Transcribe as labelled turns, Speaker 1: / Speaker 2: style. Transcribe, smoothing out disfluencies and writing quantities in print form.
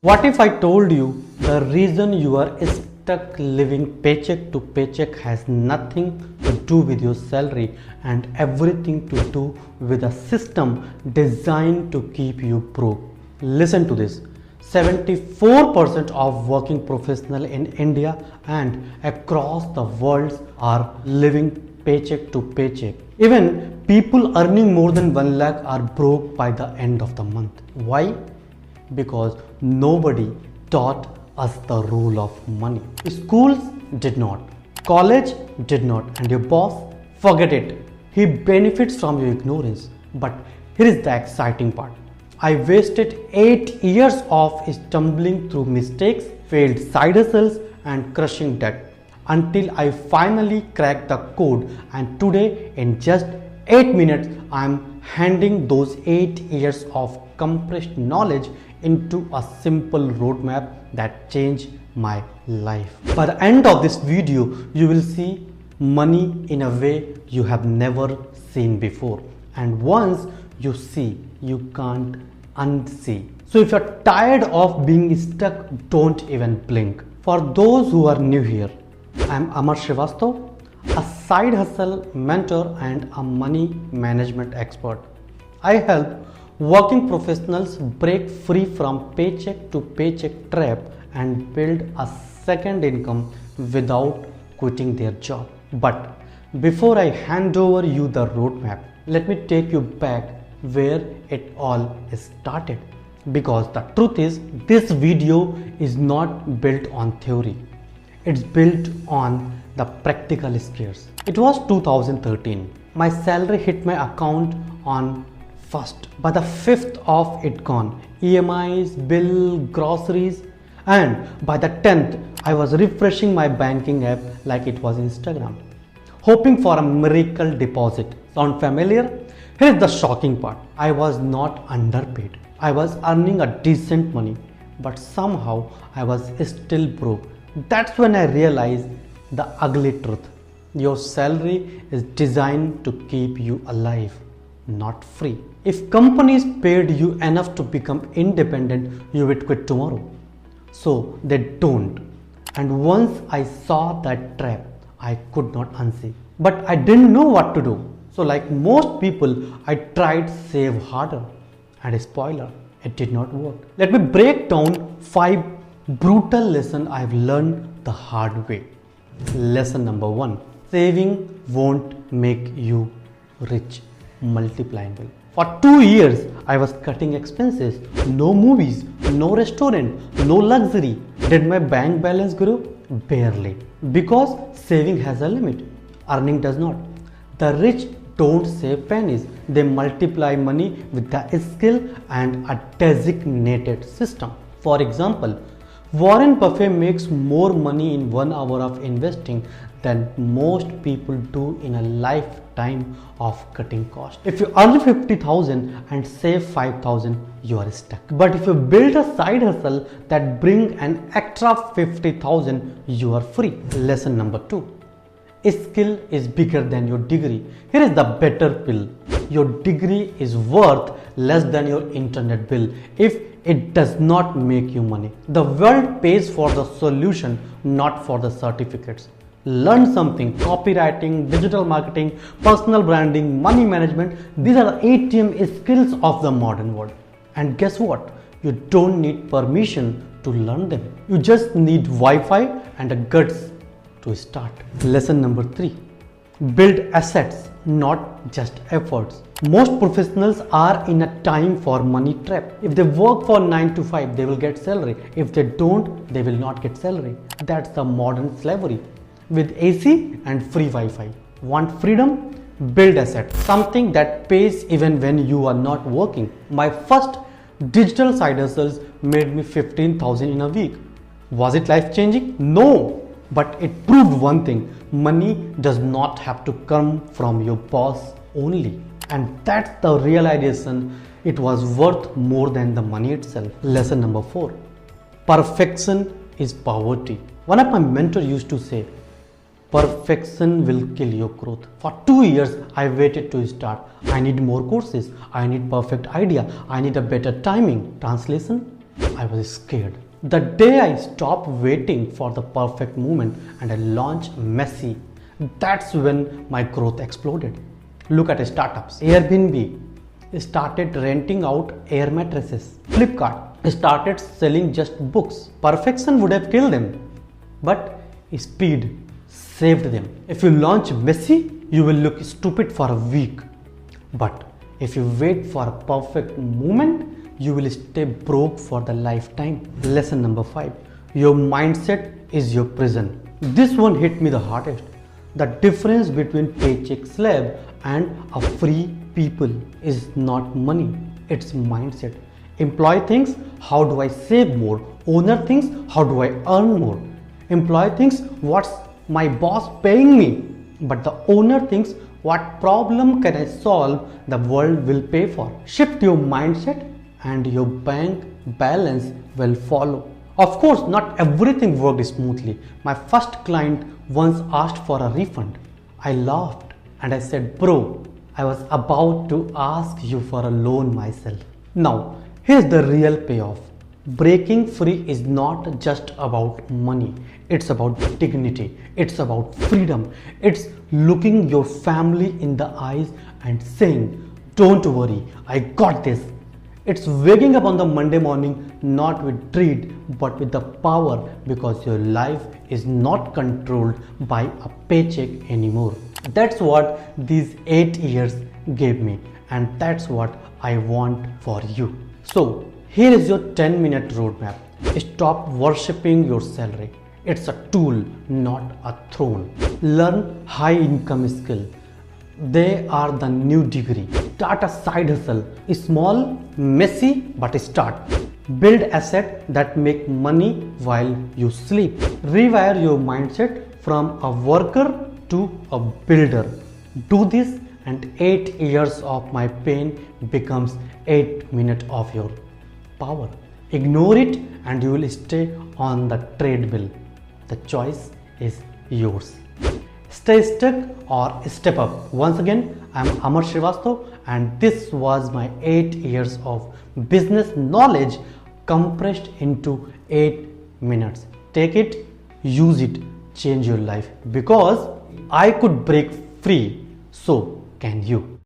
Speaker 1: What if I told you the reason you are stuck living paycheck to paycheck has nothing to do with your salary and everything to do with a system designed to keep you broke? Listen to this. 74% of working professionals in India and across the world are living paycheck to paycheck. Even people earning more than 1 lakh are broke by the end of the month. Why? Because nobody taught us the rule of money. Schools did not, college did not, and your boss, forget it. He benefits from your ignorance. But here is the exciting part. I wasted 8 years of stumbling through mistakes, failed side hustles, and crushing debt until I finally cracked the code, and today in just 8 minutes I am handing those 8 years of compressed knowledge into a simple roadmap that changed my life. By the end of this video, you will see money in a way you have never seen before. And once you see, you can't unsee. So if you're tired of being stuck, don't even blink. For those who are new here, I'm Amar Srivastav, a side hustle mentor and a money management expert. I help working professionals break free from paycheck to paycheck trap and build a second income without quitting their job. But before I hand over you the roadmap, let me take you back where it all started. Because the truth is, this video is not built on theory. It's built on the practical skills. It was 2013. My salary hit my account on 1st. By the 5th of it gone. EMIs, bill, groceries, and by the 10th I was refreshing my banking app like it was Instagram, hoping for a miracle deposit. Sound familiar? Here is the shocking part. I was not underpaid. I was earning a decent money, but somehow I was still broke. That's when I realized the ugly truth. Your salary is designed to keep you alive, not free. If companies paid you enough to become independent, you would quit tomorrow. So they don't. And once I saw that trap, I could not unsee. But I didn't know what to do. So like most people, I tried save harder. And spoiler, it did not work. Let me break down 5 brutal lessons I've learned the hard way. Lesson number 1. Saving won't make you rich. Multiplying will. For 2 years, I was cutting expenses. No movies, no restaurant, no luxury. Did my bank balance grow? Barely. Because saving has a limit. Earning does not. The rich don't save pennies. They multiply money with the skill and a designated system. For example, Warren Buffett makes more money in 1 hour of investing than most people do in a lifetime of cutting costs. If you earn 50,000 and save 5,000, you are stuck. But if you build a side hustle that brings an extra 50,000, you are free. Lesson number 2. Skill is bigger than your degree. Here is the better pill. Your degree is worth less than your internet bill if it does not make you money. The world pays for the solution, not for the certificates. Learn something: copywriting, digital marketing, personal branding, money management. These are the ATM skills of the modern world. And guess what? You don't need permission to learn them. You just need Wi-Fi and a guts to start. Lesson number 3. Build assets, not just efforts. Most professionals are in a time for money trap. If they work for 9 to 5, they will get salary. If they don't, they will not get salary. That's the modern slavery. With AC and free Wi-Fi. Want freedom? Build assets. Something that pays even when you are not working. My first digital side hustles made me 15,000 in a week. Was it life changing? No. But it proved one thing: money does not have to come from your boss only. And that's the realization. It was worth more than the money itself. Lesson number 4. Perfection is poverty. One of my mentors used to say, perfection will kill your growth. For 2 years, I waited to start. I need more courses. I need perfect idea. I need a better timing. Translation: I was scared. The day I stopped waiting for the perfect moment and I launched messy, that's when my growth exploded. Look at startups. Airbnb started renting out air mattresses. Flipkart started selling just books. Perfection would have killed them, but speed saved them. If you launch messy, you will look stupid for a week. But if you wait for a perfect moment, you will stay broke for the lifetime. Lesson number 5. Your mindset is your prison. This one hit me the hardest. The difference between paycheck slave and a free people is not money, it's mindset. Employee thinks, how do I save more? Owner thinks, how do I earn more? Employee thinks, what's my boss paying me? But the owner thinks, what problem can I solve the world will pay for? Shift your mindset and your bank balance will follow. Of course, not everything worked smoothly. My first client once asked for a refund. I laughed and I said, bro, I was about to ask you for a loan myself. Now, here's the real payoff. Breaking free is not just about money. It's about dignity. It's about freedom. It's looking your family in the eyes and saying, don't worry, I got this. It's waking up on the Monday morning not with dread but with the power, because your life is not controlled by a paycheck anymore. That's what these 8 years gave me, and that's what I want for you. So here is your 10-minute roadmap. Stop worshipping your salary. It's a tool, not a throne. Learn high income skill. They are the new degree. Start a side hustle. Small, messy, but start. Build assets that make money while you sleep. Rewire your mindset from a worker to a builder. Do this and 8 years of my pain becomes 8 minutes of your power. Ignore it and you will stay on the treadmill. The choice is yours. Stay stuck or step up. Once again, I am Amar Srivastava and this was my 8 years of business knowledge compressed into 8 minutes. Take it, use it, change your life, because I could break free, so can you.